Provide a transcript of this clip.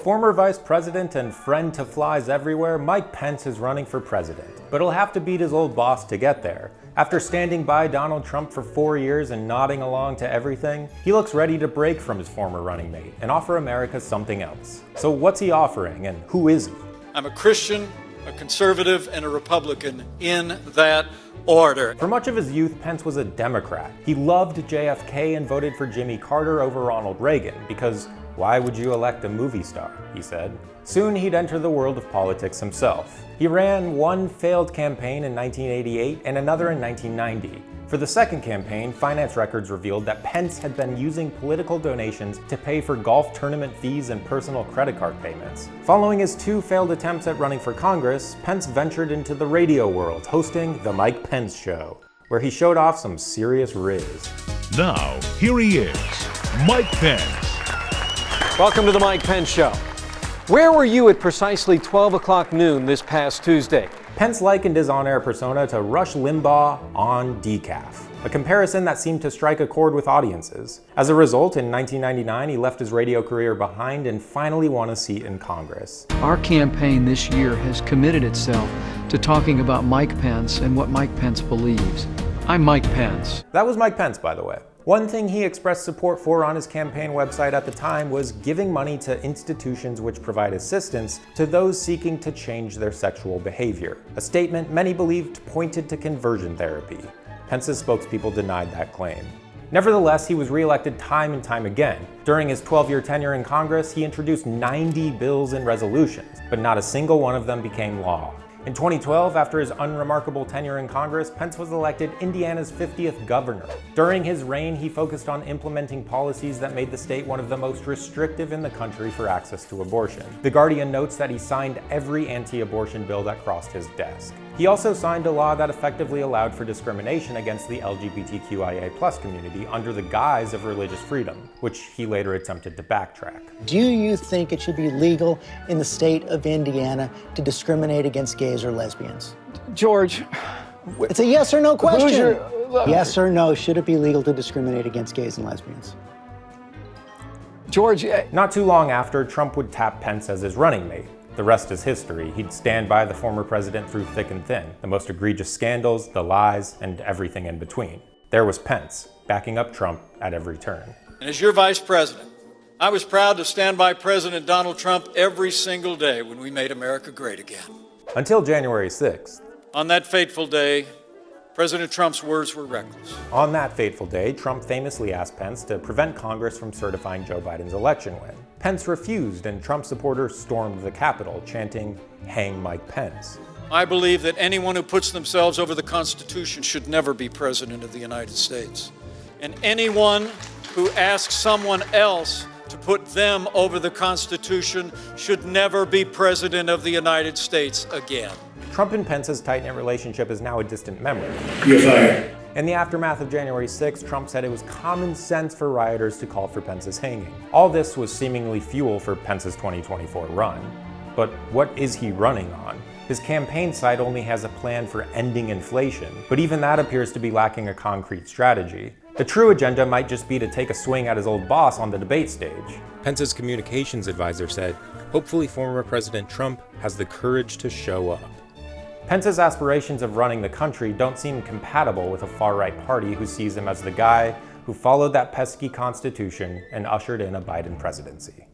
Former Vice President and friend to flies everywhere, Mike Pence is running for president. But he'll have to beat his old boss to get there. After standing by Donald Trump for 4 years and nodding along to everything, he looks ready to break from his former running mate and offer America something else. So what's he offering, and who is he? I'm a Christian, a conservative, and a Republican in that order. For much of his youth, Pence was a Democrat. He loved JFK and voted for Jimmy Carter over Ronald Reagan because why would you elect a movie star, he said. Soon he'd enter the world of politics himself. He ran one failed campaign in 1988 and another in 1990. For the second campaign, finance records revealed that Pence had been using political donations to pay for golf tournament fees and personal credit card payments. Following his 2 failed attempts at running for Congress, Pence ventured into the radio world, hosting The Mike Pence Show, where he showed off some serious riz. Now, here he is, Mike Pence. Welcome to The Mike Pence Show. Where were you at precisely 12 o'clock noon this past Tuesday? Pence likened his on-air persona to Rush Limbaugh on decaf, a comparison that seemed to strike a chord with audiences. As a result, in 1999, he left his radio career behind and finally won a seat in Congress. Our campaign this year has committed itself to talking about Mike Pence and what Mike Pence believes. I'm Mike Pence. That was Mike Pence, by the way. One thing he expressed support for on his campaign website at the time was giving money to institutions which provide assistance to those seeking to change their sexual behavior, a statement many believed pointed to conversion therapy. Pence's spokespeople denied that claim. Nevertheless, he was reelected time and time again. During his 12-year tenure in Congress, he introduced 90 bills and resolutions, but not a single one of them became law. In 2012, after his unremarkable tenure in Congress, Pence was elected Indiana's 50th governor. During his reign, he focused on implementing policies that made the state one of the most restrictive in the country for access to abortion. The Guardian notes that he signed every anti-abortion bill that crossed his desk. He also signed a law that effectively allowed for discrimination against the LGBTQIA+ community under the guise of religious freedom, which he later attempted to backtrack. Do you think it should be legal in the state of Indiana to discriminate against gays or lesbians? George, it's a yes or no question. Who's Yes or no, should it be legal to discriminate against gays and lesbians? George, Not too long after, Trump would tap Pence as his running mate. The rest is history. He'd stand by the former president through thick and thin, the most egregious scandals, the lies, and everything in between. There was Pence, backing up Trump at every turn. And as your vice president, I was proud to stand by President Donald Trump every single day when we made America great again. Until January 6th. On that fateful day, President Trump's words were reckless. On that fateful day, Trump famously asked Pence to prevent Congress from certifying Joe Biden's election win. Pence refused, and Trump supporters stormed the Capitol, chanting, "Hang Mike Pence." I believe that anyone who puts themselves over the Constitution should never be President of the United States. And anyone who asks someone else to put them over the Constitution should never be President of the United States again. Trump and Pence's tight-knit relationship is now a distant memory. You're fired. In the aftermath of January 6th, Trump said it was common sense for rioters to call for Pence's hanging. All this was seemingly fuel for Pence's 2024 run. But what is he running on? His campaign site only has a plan for ending inflation, but even that appears to be lacking a concrete strategy. The true agenda might just be to take a swing at his old boss on the debate stage. Pence's communications advisor said, hopefully former President Trump has the courage to show up. Pence's aspirations of running the country don't seem compatible with a far-right party who sees him as the guy who followed that pesky Constitution and ushered in a Biden presidency.